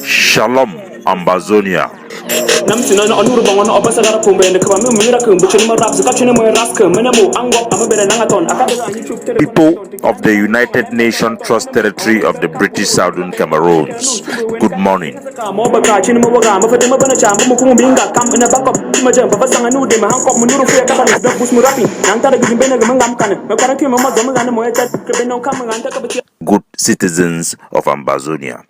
Shalom, Ambazonia. People of the United Nations Trust Territory of the British Southern Cameroons, good morning. Good citizens of Ambazonia.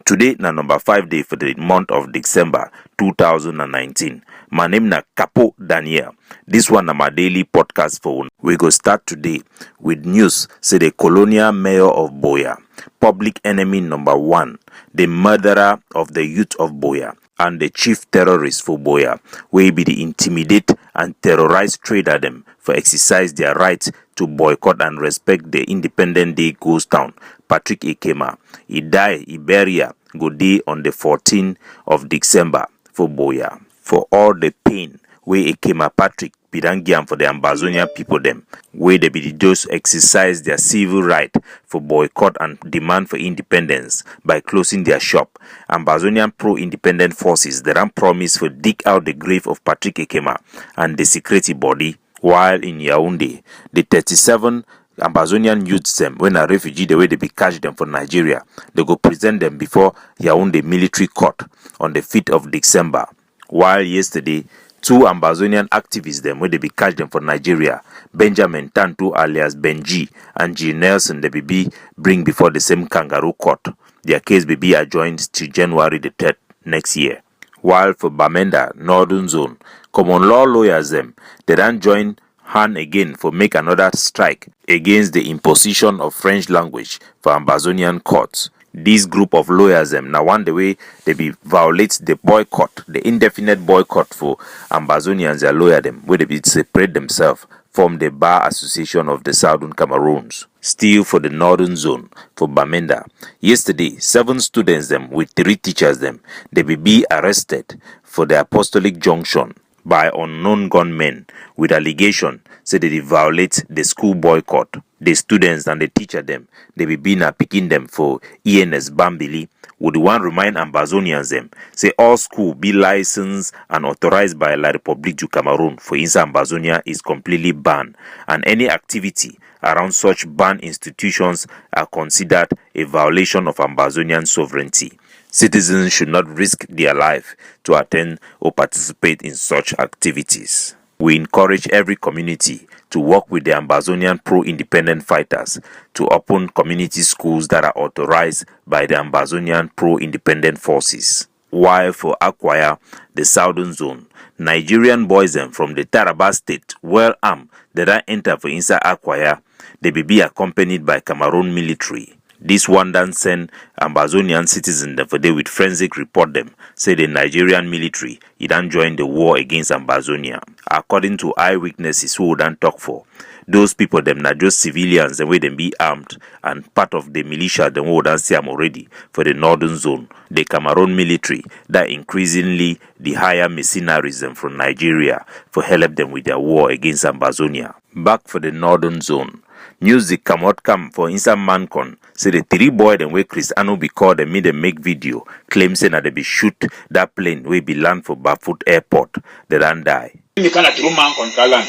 Today na number 5 day for the month of December 2019. My name na Capo Daniel. This one na my daily podcast for. We go start today with news. Say the colonial mayor of Boya, public enemy number 1, the murderer of the youth of Boya, and the chief terrorist for Boya, will be the intimidate and terrorize trader them for exercise their right to boycott and respect the Independent Day ghost town. Patrick Ekema, he die Iberia go day on the 14th of December for Boya. For all the pain where Ekema Patrick Pidangiam for the Ambazonia people them, where they be those exercise their civil right for boycott and demand for independence by closing their shop. Ambazonian pro-independent forces that ran promise for dig out the grave of Patrick Ekema and the security body, while in Yaoundé, the 37 Ambazonian youths them when a refugee the way they be catch them for Nigeria, they go present them before Yaoundé military court on the 5th of December. While yesterday, 2 Ambazonian activists them when they be catch them for Nigeria, Benjamin Tantu alias Benji and G. Nelson they be bring before the same kangaroo court. Their case be adjourned to January the 3rd next year. While for Bamenda, Northern Zone, common law lawyers them, they then join hand again for make another strike against the imposition of French language for Ambazonian courts. This group of lawyers them now one the way they be violate the boycott, the indefinite boycott for Ambazonians their lawyer them, where they be separate themselves from the Bar Association of the Southern Cameroons. Still for the Northern Zone, for Bamenda. Yesterday, 7 students them with 3 teachers them, they be arrested for the Apostolic Junction by unknown gunmen with allegation say they violate the school boycott. The students and the teacher them, they be picking them for ENS Bambili. Would one remind Ambazonians them, say all school be licensed and authorized by La République du Cameroon for inside Ambazonia is completely banned, and any activity around such banned institutions are considered a violation of Ambazonian sovereignty. Citizens should not risk their life to attend or participate in such activities. We encourage every community to work with the Ambazonian pro-independent fighters to open community schools that are authorized by the Ambazonian pro-independent forces. While for Akwaya, the Southern Zone, Nigerian boys them from the Taraba state, well armed, that are enter for inside Akwaya, they be accompanied by Cameroon military. This one then send Ambazonian citizens for they with forensic report them, say the Nigerian military, it done join the war against Ambazonia. According to eyewitnesses who done talk for, those people them not just civilians, the way them be armed, and part of the militia them who done see them already for the Northern Zone, the Cameroon military, that increasingly the higher mercenaries them from Nigeria for help them with their war against Ambazonia. Back for the Northern Zone. Music come for inside Mancon. Say the 3 boy them where Cristiano be called and made them make video. Claim say that they be shoot that plane we be land for Bafoot Airport. They don't die. Me can at room Mancon Kalan.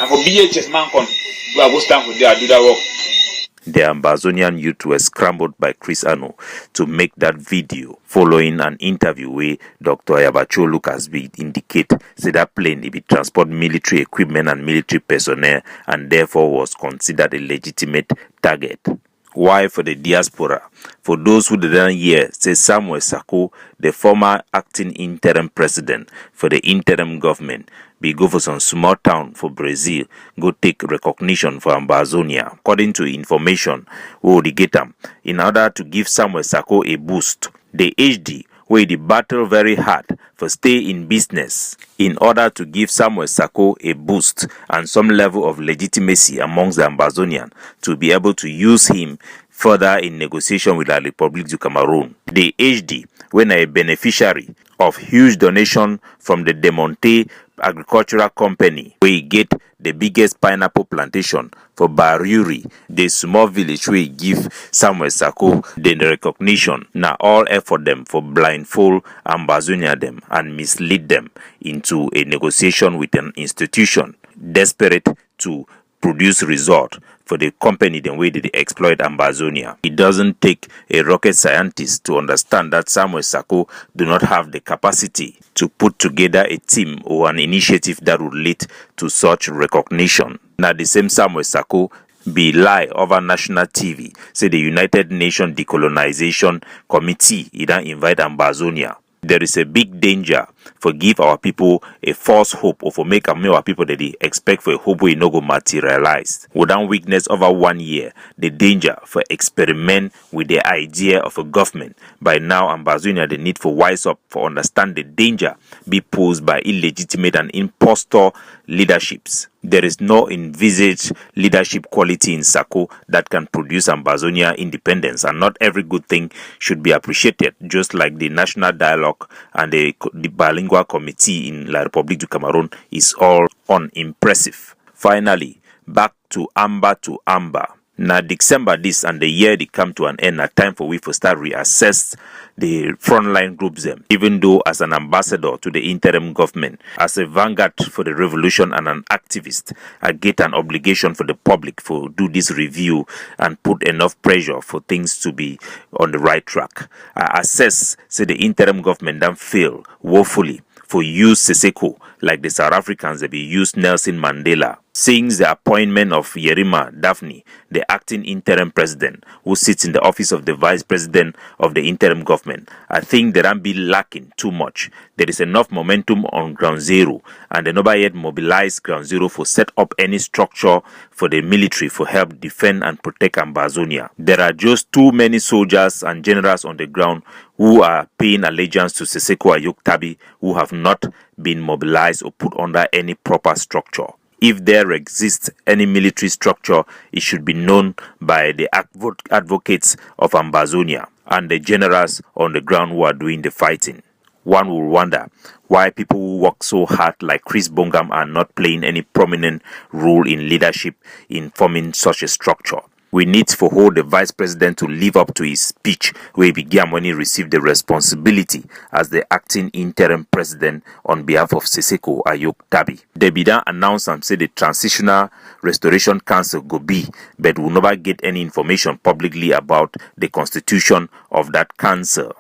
And for BHS Mancon, we are go stand for there do that work. The Ambazonian youth were scrambled by Cristiano to make that video following an interview where Dr. Ayabacho Lucas be indicate say that plane it be transport military equipment and military personnel and therefore was considered a legitimate target. Why for the diaspora? For those who didn't hear, say Samuel Sako, the former acting interim president for the interim government, be go for some small town for Brazil, go take recognition for Ambazonia. According to information, we will get them. In order to give Samuel Sako a boost, the HD where the battle very hard for stay in business in order to give Samuel Sako a boost and some level of legitimacy amongst the Ambazonian to be able to use him further in negotiation with La République du Cameroon. The HD, when a beneficiary of huge donation from the Demonte agricultural company where get the biggest pineapple plantation for Baruri, the small village where give Samuel Sako the recognition. Now all effort them for blindfold Ambazonia them and mislead them into a negotiation with an institution desperate to produce result for the company the way they exploit Ambazonia. It doesn't take a rocket scientist to understand that Samuel Sako do not have the capacity to put together a team or an initiative that would lead to such recognition. Now the same Samuel Sako be lie over national TV, say the United Nations Decolonization Committee don't invite Ambazonia. There is a big danger for give our people a false hope or for make our people that they expect for a hope we no go materialize. Without weakness over 1 year, the danger for experiment with the idea of a government. By now, Ambazonia, the need for wise up for understand the danger be posed by illegitimate and impostor leaderships. There is no envisaged leadership quality in Sako that can produce Ambazonia independence, and not every good thing should be appreciated, just like the national dialogue and the bilingual committee in La République du Cameroon is all unimpressive. Finally, back to Amber. Now December this and the year they come to an end, a time for we to start reassess the frontline groups them. Even though as an ambassador to the interim government, as a vanguard for the revolution and an activist, I get an obligation for the public for do this review and put enough pressure for things to be on the right track. I assess say the interim government don't fail woefully for use Seseko like the South Africans they be used Nelson Mandela. Since the appointment of Yerima Daphne, the acting interim president, who sits in the office of the vice president of the interim government, I think they don't be lacking too much. There is enough momentum on ground zero, and they never yet mobilized ground zero for set up any structure for the military for help defend and protect Ambazonia. There are just too many soldiers and generals on the ground who are paying allegiance to Seseko Ayok Tabi who have not been mobilized or put under any proper structure. If there exists any military structure, it should be known by the advocates of Ambazonia and the generals on the ground who are doing the fighting. One will wonder why people who work so hard like Chris Bongam are not playing any prominent role in leadership in forming such a structure. We need for hold the vice president to live up to his speech where he began when he received the responsibility as the acting interim president on behalf of Seseko Ayok Tabi. They began announce and say the Transitional Restoration Council go be, but will never get any information publicly about the constitution of that council.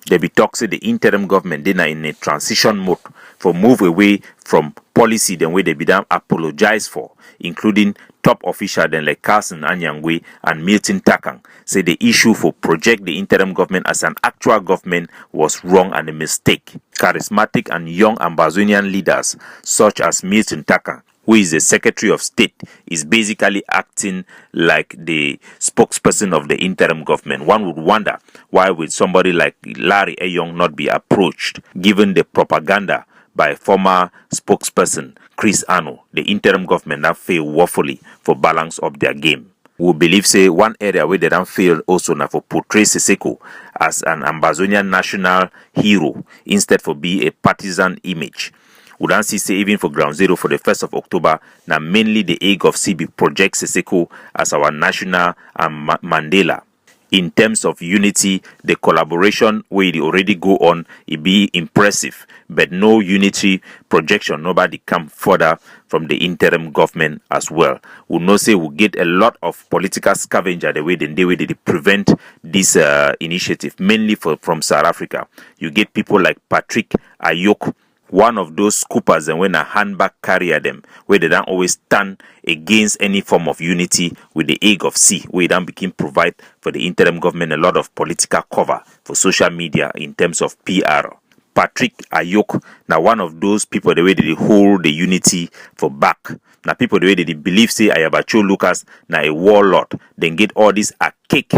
They be talk say the interim government they are in a transition mode for move away from policy then way they be done apologize for, including top official then like Carson Anyangwe and Milton Takang say the issue for project the interim government as an actual government was wrong and a mistake. Charismatic and young Ambazonian leaders such as Milton Takang, who is the Secretary of State, is basically acting like the spokesperson of the interim government. One would wonder why would somebody like Larry Eyong not be approached, given the propaganda by former spokesperson Chris Ano. The interim government have failed woefully for balance of their game. We believe say one area where they don't fail also now for portray Seseko as an Ambazonian national hero instead for be a partisan image. We don't see say even for ground zero for the 1st of October, now mainly the aim of CB project Seseko as our national and Mandela. In terms of unity, the collaboration where it already go on, it be impressive, but no unity projection, nobody come further from the interim government as well. We know say we get a lot of political scavenger the way they prevent this initiative, mainly from South Africa. You get people like Patrick Ayok, one of those scoopers and when a handbag carrier them, where they don't always stand against any form of unity with the egg of C, where they don't begin provide for the interim government a lot of political cover for social media in terms of PR. Patrick Ayok, now one of those people the way they hold the unity for back. Now people the way they believe say Ayabacho Lucas now a warlord, then get all this archaic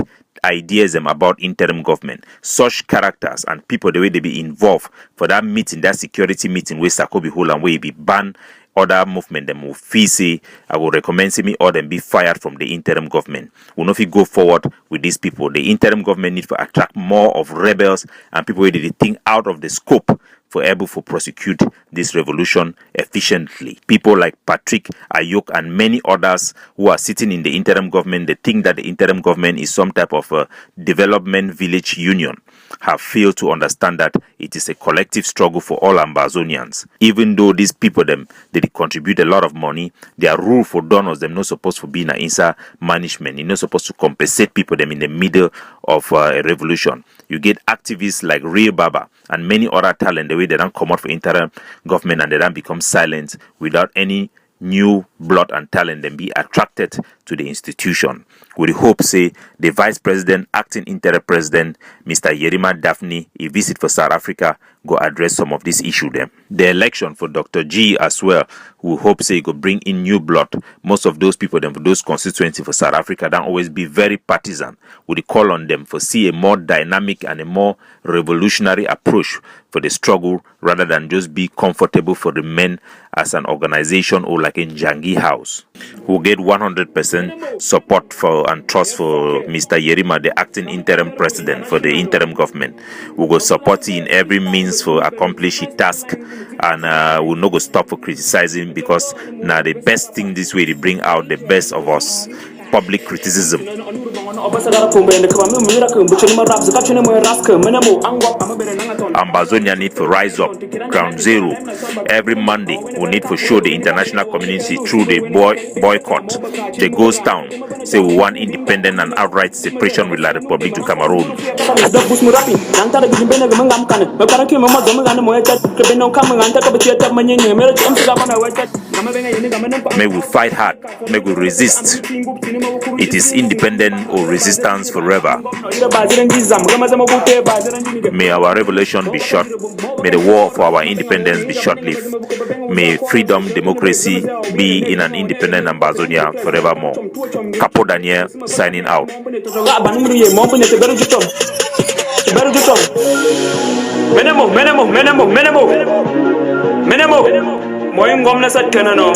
ideas about interim government. Such characters and people the way they be involved for that meeting, that security meeting where Sakobi hold and where he be banned other movement them will fee say I will recommend me or them be fired from the interim government. We know if you go forward with these people, the interim government need to attract more of rebels and people where they think out of the scope for able to prosecute this revolution efficiently. People like Patrick Ayok and many others who are sitting in the interim government, they think that the interim government is some type of a development village union, have failed to understand that it is a collective struggle for all Ambazonians. Even though these people them they contribute a lot of money, their rule for donors them not supposed to be in inside management. You're not supposed to compensate people them in the middle of a revolution. You get activists like Real Baba and many other talent the way they don't come out for interim government and they don't become silent without any new blood and talent then be attracted to the institution. We hope say the vice president, acting interim president, Mr. Yerima Daphne, he visit for South Africa, go address some of these issues them. The election for Dr. G as well, we hope say go bring in new blood. Most of those people them for those constituencies for South Africa don't always be very partisan. We call on them for see a more dynamic and a more revolutionary approach for the struggle rather than just be comfortable for the men as an organization or like in Jangi House. We'll get 100% support for and trust for Mr. Yerima, the acting interim president for the interim government. We will support him in every means for accomplish his task, and we'll not go stop for criticizing because now the best thing this way to bring out the best of us. Public criticism. Ambazonia need to rise up, ground zero. Every Monday, we need to show the international community through the boycott. The ghost town say we want independent and outright separation with La Republic to Cameroon. May we fight hard, may we resist. It is independent or resistance forever. May our revolution be short. May the war for our independence be short-lived. May freedom, democracy be in an independent Ambazonia forevermore. Capo Daniel signing out. Menemo. Moying gomna sat kanano.